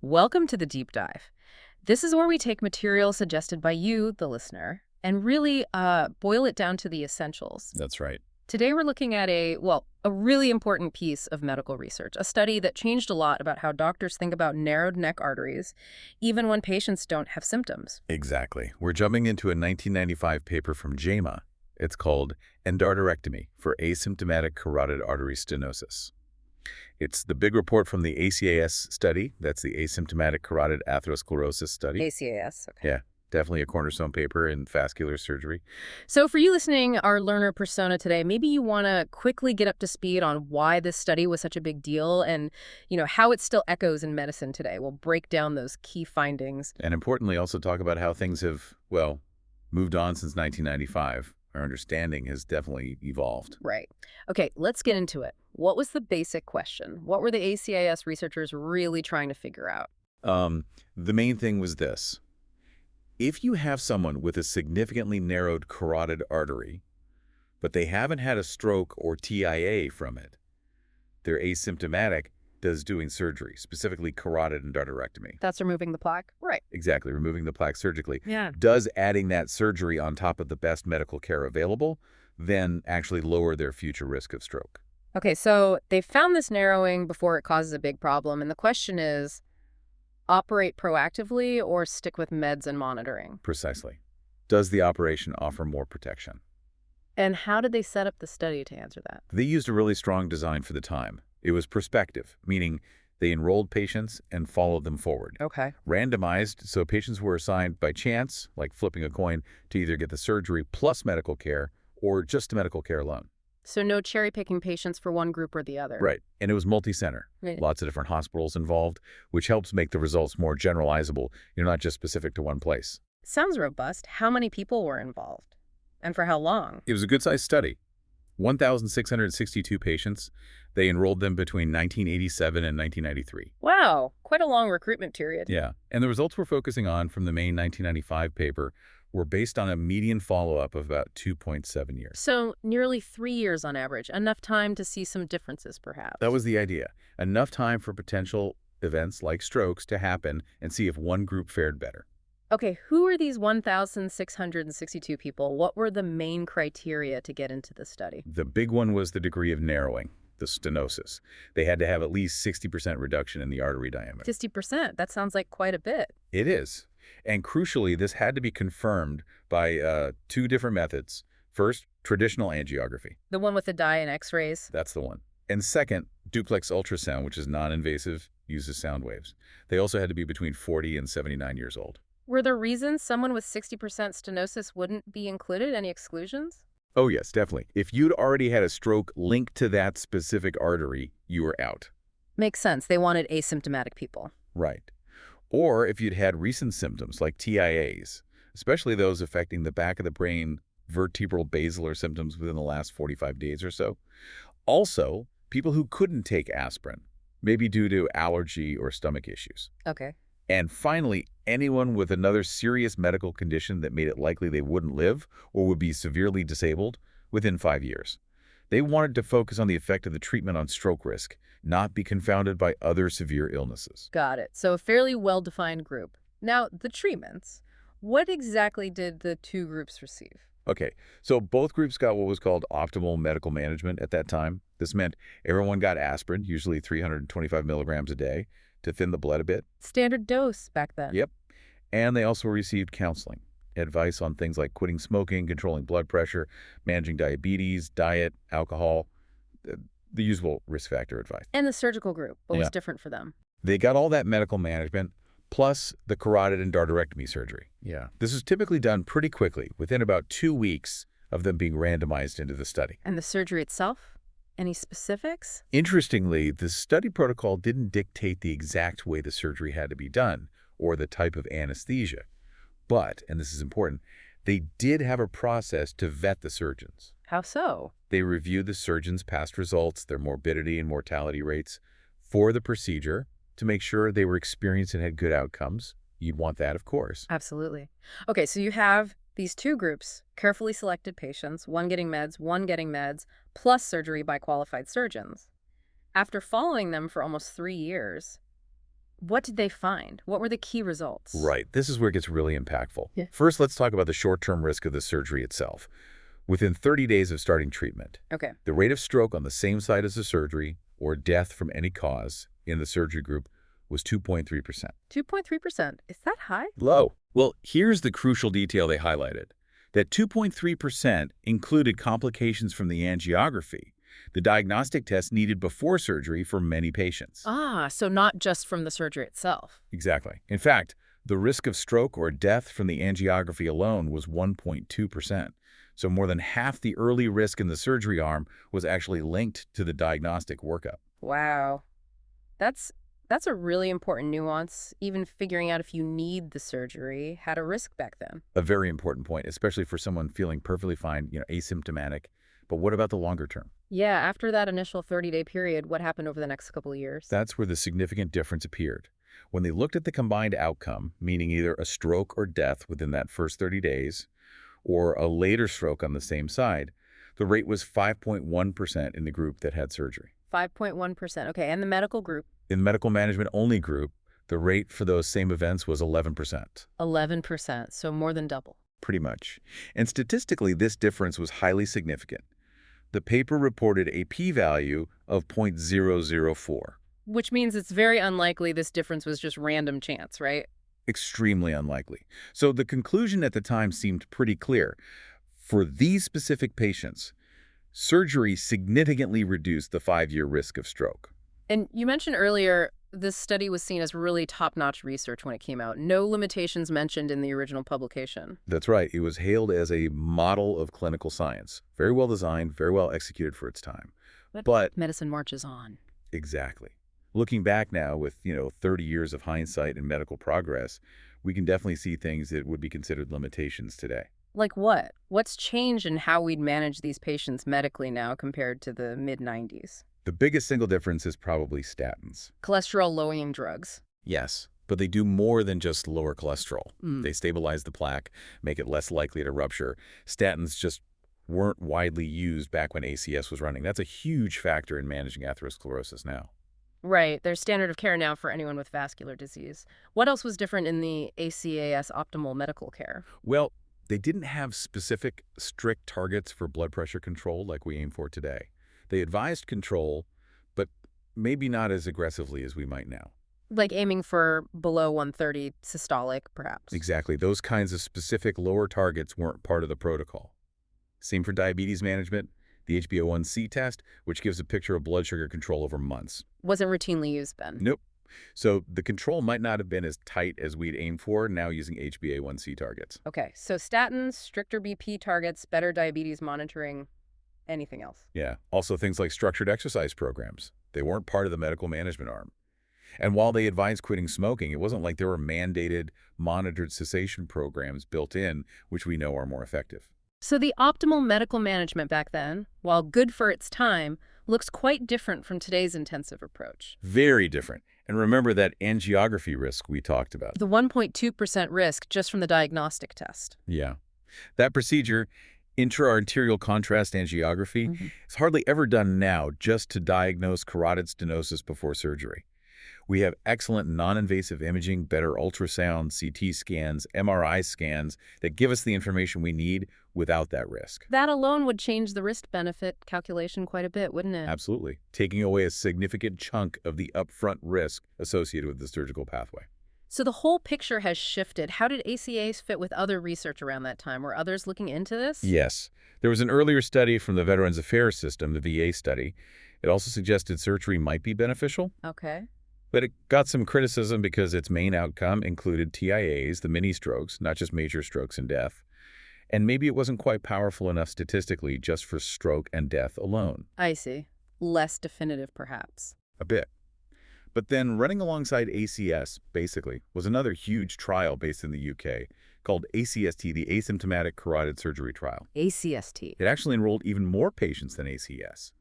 Welcome to the deep dive. This is where we take material suggested by you, the listener, and really boil it down to the essentials. That's right. Today we're looking at a really important piece of medical research, a study that changed a lot about how doctors think about narrowed neck arteries, even when patients don't have symptoms. Exactly. We're jumping into a 1995 paper from JAMA. It's called Endarterectomy for Asymptomatic Carotid Artery Stenosis. It's the big report from the ACAS study. That's the Asymptomatic Carotid Atherosclerosis study. ACAS, okay. Yeah, definitely a cornerstone paper in vascular surgery. So for you listening, our learner persona today, maybe you want to quickly get up to speed on why this study was such a big deal and, how it still echoes in medicine today. We'll break down those key findings. And importantly, also talk about how things have, well, moved on since 1995. Our understanding has definitely evolved. Right. Okay, let's get into it. What was the basic question? What were the ACAS researchers really trying to figure out? The main thing was this. If you have someone with a significantly narrowed carotid artery, but they haven't had a stroke or TIA from it, they're asymptomatic, does doing surgery, specifically carotid endarterectomy. That's removing the plaque? Right. Exactly, removing the plaque surgically. Yeah. Does adding that surgery on top of the best medical care available then actually lower their future risk of stroke? Okay, so they found this narrowing before it causes a big problem, and the question is, operate proactively or stick with meds and monitoring? Precisely. Does the operation offer more protection? And how did they set up the study to answer that? They used a really strong design for the time. It was prospective, meaning they enrolled patients and followed them forward. Okay. Randomized, so patients were assigned by chance, like flipping a coin, to either get the surgery plus medical care or just medical care alone. So no cherry-picking patients for one group or the other. Right. And it was multi-center. Right. Lots of different hospitals involved, which helps make the results more generalizable. You're not just specific to one place. Sounds robust. How many people were involved? And for how long? It was a good-sized study. 1,662 patients. They enrolled them between 1987 and 1993. Wow, quite a long recruitment period. Yeah. And the results we're focusing on from the main 1995 paper were based on a median follow-up of about 2.7 years. So nearly 3 years on average, enough time to see some differences perhaps. That was the idea. Enough time for potential events like strokes to happen and see if one group fared better. Okay, who are these 1,662 people? What were the main criteria to get into the study? The big one was the degree of narrowing, the stenosis. They had to have at least 60% reduction in the artery diameter. 60%, that sounds like quite a bit. It is. And crucially, this had to be confirmed by two different methods. First, traditional angiography. The one with the dye and x-rays? That's the one. And second, duplex ultrasound, which is non-invasive, uses sound waves. They also had to be between 40 and 79 years old. Were there reasons someone with 60% stenosis wouldn't be included? Any exclusions? Oh, yes, definitely. If you'd already had a stroke linked to that specific artery, you were out. Makes sense. They wanted asymptomatic people. Right. Or if you'd had recent symptoms like TIAs, especially those affecting the back of the brain, vertebral basilar symptoms within the last 45 days or so. Also, people who couldn't take aspirin, maybe due to allergy or stomach issues. Okay. And finally, anyone with another serious medical condition that made it likely they wouldn't live or would be severely disabled within 5 years. They wanted to focus on the effect of the treatment on stroke risk, not be confounded by other severe illnesses. Got it. So a fairly well-defined group. Now, the treatments. What exactly did the two groups receive? Okay, so both groups got what was called optimal medical management at that time. This meant everyone got aspirin, usually 325 milligrams a day, to thin the blood a bit. Standard dose back then. Yep. And they also received counseling, advice on things like quitting smoking, controlling blood pressure, managing diabetes, diet, alcohol, the usual risk factor advice. And the surgical group, what was Yeah. different for them? They got all that medical management, plus the carotid endarterectomy surgery. Yeah. This is typically done pretty quickly, within about 2 weeks of them being randomized into the study. And the surgery itself? Any specifics? Interestingly, the study protocol didn't dictate the exact way the surgery had to be done or the type of anesthesia. But, and this is important, they did have a process to vet the surgeons. How so? They reviewed the surgeons' past results, their morbidity and mortality rates for the procedure to make sure they were experienced and had good outcomes. You'd want that, of course. Absolutely. Okay, so you have these two groups, carefully selected patients, one getting meds, plus surgery by qualified surgeons. After following them for almost 3 years, What did they find? What were the key results? Right. This is where it gets really impactful. Yeah. First, let's talk about the short-term risk of the surgery itself. Within 30 days of starting treatment, Okay. the rate of stroke on the same site as the surgery or death from any cause in the surgery group was 2.3%. 2.3%. Is that high? Low. Well, here's the crucial detail they highlighted. That 2.3% included complications from the angiography, the diagnostic test needed before surgery for many patients. Ah, so not just from the surgery itself. Exactly. In fact, the risk of stroke or death from the angiography alone was 1.2%. So more than half the early risk in the surgery arm was actually linked to the diagnostic workup. Wow. That's that's a really important nuance. Even figuring out if you need the surgery had a risk back then. A very important point, especially for someone feeling perfectly fine, asymptomatic. But what about the longer term? Yeah, after that initial 30-day period, what happened over the next couple of years? That's where the significant difference appeared. When they looked at the combined outcome, meaning either a stroke or death within that first 30 days, or a later stroke on the same side, the rate was 5.1% in the group that had surgery. 5.1%. Okay, and the medical group? In the medical management only group, the rate for those same events was 11%. 11%, so more than double. Pretty much. And statistically, this difference was highly significant. The paper reported a p-value of 0.004. Which means it's very unlikely this difference was just random chance, right? Extremely unlikely. So the conclusion at the time seemed pretty clear. For these specific patients, surgery significantly reduced the 5-year risk of stroke. And you mentioned earlier this study was seen as really top-notch research when it came out. No limitations mentioned in the original publication. That's right. It was hailed as a model of clinical science. Very well designed, very well executed for its time. But medicine marches on. exactly. Looking back now with, 30 years of hindsight and medical progress, we can definitely see things that would be considered limitations today. Like what? What's changed in how we'd manage these patients medically now compared to the mid-90s? The biggest single difference is probably statins. Cholesterol-lowering drugs. Yes, but they do more than just lower cholesterol. Mm. They stabilize the plaque, make it less likely to rupture. Statins just weren't widely used back when ACS was running. That's a huge factor in managing atherosclerosis now. Right. They're standard of care now for anyone with vascular disease. What else was different in the ACAS optimal medical care? Well, they didn't have specific, strict targets for blood pressure control like we aim for today. They advised control, but maybe not as aggressively as we might now. Like aiming for below 130 systolic, perhaps. Exactly. Those kinds of specific lower targets weren't part of the protocol. Same for diabetes management, the HbA1c test, which gives a picture of blood sugar control over months. Wasn't routinely used then. Nope. So the control might not have been as tight as we'd aimed for now using HbA1c targets. Okay, so statins, stricter BP targets, better diabetes monitoring, anything else? Yeah. Also things like structured exercise programs. They weren't part of the medical management arm. And while they advised quitting smoking, it wasn't like there were mandated, monitored cessation programs built in, which we know are more effective. So the optimal medical management back then, while good for its time, looks quite different from today's intensive approach. Very different. And remember that angiography risk we talked about. The 1.2% risk just from the diagnostic test. Yeah. That procedure, intra-arterial contrast angiography, is hardly ever done now just to diagnose carotid stenosis before surgery. We have excellent non-invasive imaging, better ultrasound, CT scans, MRI scans that give us the information we need without that risk. That alone would change the risk-benefit calculation quite a bit, wouldn't it? Absolutely. Taking away a significant chunk of the upfront risk associated with the surgical pathway. So the whole picture has shifted. How did ACAs fit with other research around that time? Were others looking into this? Yes. There was an earlier study from the Veterans Affairs System, the VA study. It also suggested surgery might be beneficial. Okay. But it got some criticism because its main outcome included TIAs, the mini strokes, not just major strokes and death. And maybe it wasn't quite powerful enough statistically just for stroke and death alone. I see. Less definitive, perhaps. A bit. But then running alongside ACS, basically, was another huge trial based in the UK called ACST, the Asymptomatic Carotid Surgery Trial. ACST. It actually enrolled even more patients than ACS.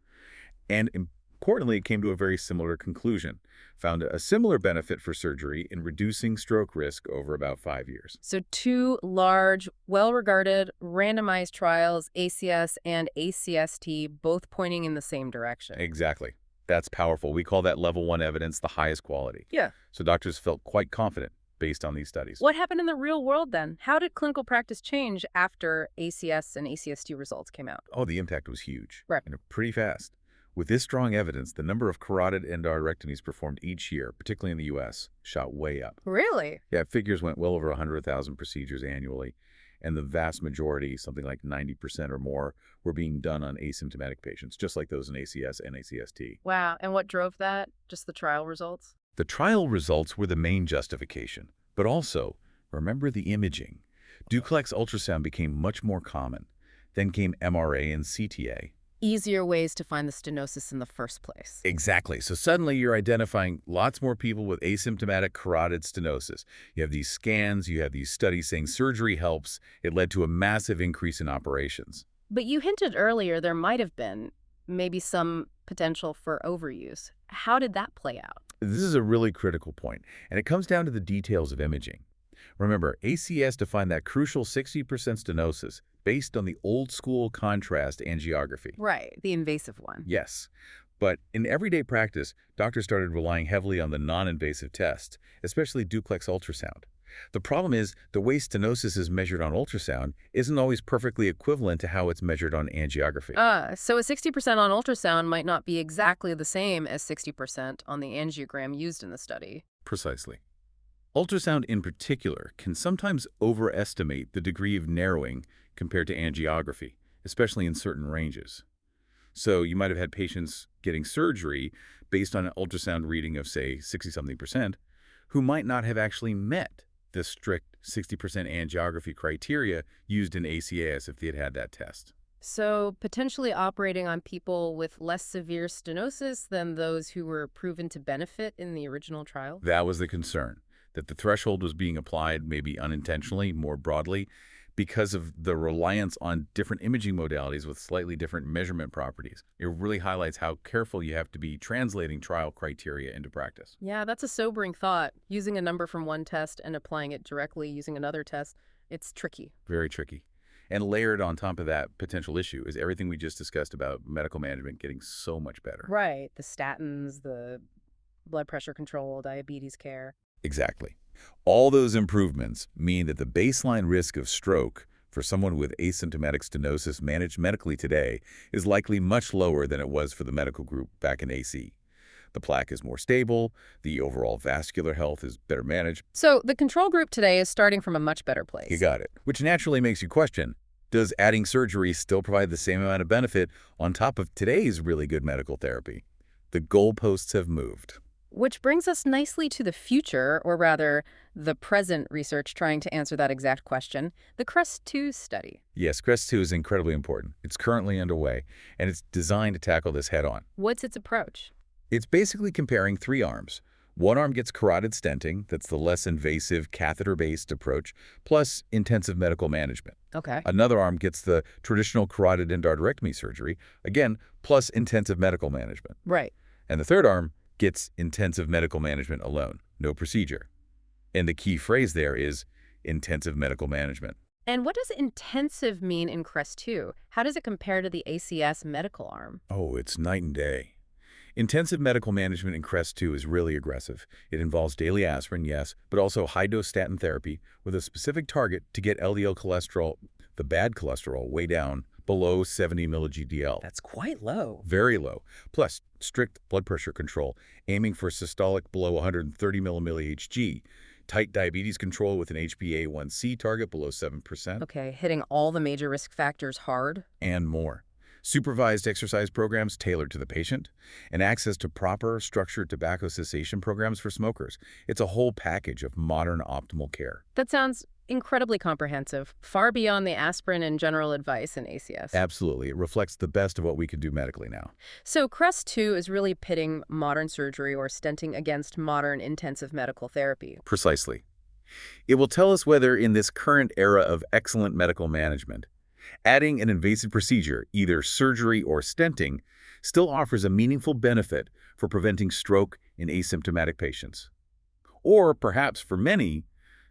And importantly, it came to a very similar conclusion, found a similar benefit for surgery in reducing stroke risk over about 5 years. So two large, well-regarded, randomized trials, ACS and ACST, both pointing in the same direction. Exactly. That's powerful. We call that level 1 evidence the highest quality. Yeah. So doctors felt quite confident based on these studies. What happened in the real world then? How did clinical practice change after ACS and ACS2 results came out? Oh, the impact was huge. Right. And pretty fast. With this strong evidence, the number of carotid endarterectomies performed each year, particularly in the U.S., shot way up. Really? Yeah, figures went well over 100,000 procedures annually, and the vast majority, something like 90% or more, were being done on asymptomatic patients, just like those in ACS and ACST. Wow. And what drove that? Just the trial results? The trial results were the main justification, but also, remember the imaging. Duplex ultrasound became much more common. Then came MRA and CTA. Easier ways to find the stenosis in the first place. Exactly. So suddenly you're identifying lots more people with asymptomatic carotid stenosis. You have these scans, you have these studies saying surgery helps. It led to a massive increase in operations. But you hinted earlier there might have been maybe some potential for overuse. How did that play out? This is a really critical point, and it comes down to the details of imaging. Remember, ACS defined that crucial 60% stenosis based on the old-school contrast angiography. Right, the invasive one. Yes. But in everyday practice, doctors started relying heavily on the non-invasive tests, especially duplex ultrasound. The problem is the way stenosis is measured on ultrasound isn't always perfectly equivalent to how it's measured on angiography. So a 60% on ultrasound might not be exactly the same as 60% on the angiogram used in the study. Precisely. Ultrasound in particular can sometimes overestimate the degree of narrowing compared to angiography, especially in certain ranges. So you might have had patients getting surgery based on an ultrasound reading of, say, 60-something%, who might not have actually met the strict 60% angiography criteria used in ACAS if they had had that test. So potentially operating on people with less severe stenosis than those who were proven to benefit in the original trial? That was the concern, that the threshold was being applied maybe unintentionally, more broadly, because of the reliance on different imaging modalities with slightly different measurement properties. It really highlights how careful you have to be translating trial criteria into practice. Yeah, that's a sobering thought. Using a number from one test and applying it directly using another test, it's tricky. Very tricky. And layered on top of that potential issue is everything we just discussed about medical management getting so much better. Right. The statins, the blood pressure control, diabetes care. Exactly. All those improvements mean that the baseline risk of stroke for someone with asymptomatic stenosis managed medically today is likely much lower than it was for the medical group back in AC. The plaque is more stable, the overall vascular health is better managed. So the control group today is starting from a much better place. You got it. Which naturally makes you question, does adding surgery still provide the same amount of benefit on top of today's really good medical therapy? The goalposts have moved. Which brings us nicely to the future, or rather, the present research trying to answer that exact question, the CREST-2 study. Yes, CREST-2 is incredibly important. It's currently underway, and it's designed to tackle this head-on. What's its approach? It's basically comparing three arms. One arm gets carotid stenting, that's the less invasive catheter-based approach, plus intensive medical management. Okay. Another arm gets the traditional carotid endarterectomy surgery, again, plus intensive medical management. Right. And the third arm gets intensive medical management alone, no procedure. And the key phrase there is intensive medical management. And what does intensive mean in CREST-2? How does it compare to the ACS medical arm? Oh, it's night and day. Intensive medical management in CREST-2 is really aggressive. It involves daily aspirin, yes, but also high-dose statin therapy with a specific target to get LDL cholesterol, the bad cholesterol, way down below 70 milli-GDL. That's quite low. Very low. Plus, strict blood pressure control, aiming for systolic below 130 milli-Hg. Tight diabetes control with an HbA1c target below 7%. Okay, hitting all the major risk factors hard. And more. Supervised exercise programs tailored to the patient, and access to proper, structured tobacco cessation programs for smokers. It's a whole package of modern optimal care. That sounds incredibly comprehensive, far beyond the aspirin and general advice in ACS. Absolutely. It reflects the best of what we can do medically now. So CREST-2 is really pitting modern surgery or stenting against modern intensive medical therapy. Precisely. It will tell us whether in this current era of excellent medical management, adding an invasive procedure, either surgery or stenting, still offers a meaningful benefit for preventing stroke in asymptomatic patients. Or perhaps for many,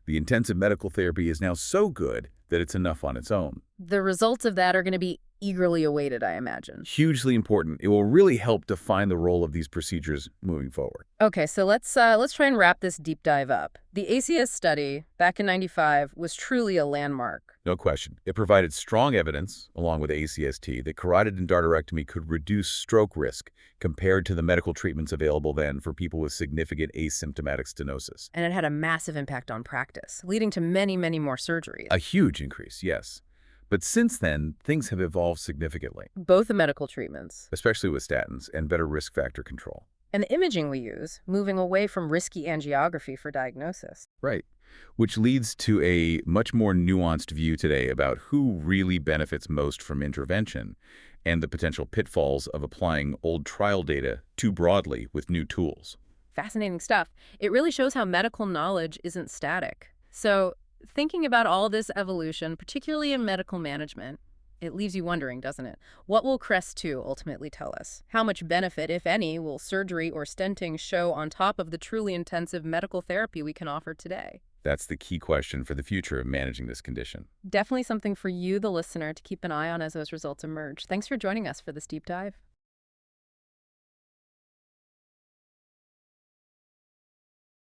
the intensive medical therapy is now so good that it's enough on its own. The results of that are going to be eagerly awaited, I imagine. Hugely important. It will really help define the role of these procedures moving forward. Okay, so let's try and wrap this deep dive up. The ACAS study back in '95 was truly a landmark. No question. It provided strong evidence, along with ACST, that carotid endarterectomy could reduce stroke risk compared to the medical treatments available then for people with significant asymptomatic stenosis. And it had a massive impact on practice, leading to many, many more surgeries. A huge increase, yes. But since then, things have evolved significantly, Both the medical treatments especially with statins and better risk factor control. and the imaging we use, moving away from risky angiography for diagnosis. Right. Which leads to a much more nuanced view today about who really benefits most from intervention and the potential pitfalls of applying old trial data too broadly with new tools. Fascinating stuff. It really shows how medical knowledge isn't static. So, thinking about all this evolution, particularly in medical management, it leaves you wondering, doesn't it? What will CREST-2 ultimately tell us? How much benefit, if any, will surgery or stenting show on top of the truly intensive medical therapy we can offer today? That's the key question for the future of managing this condition. Definitely something for you, the listener, to keep an eye on as those results emerge. Thanks for joining us for this deep dive.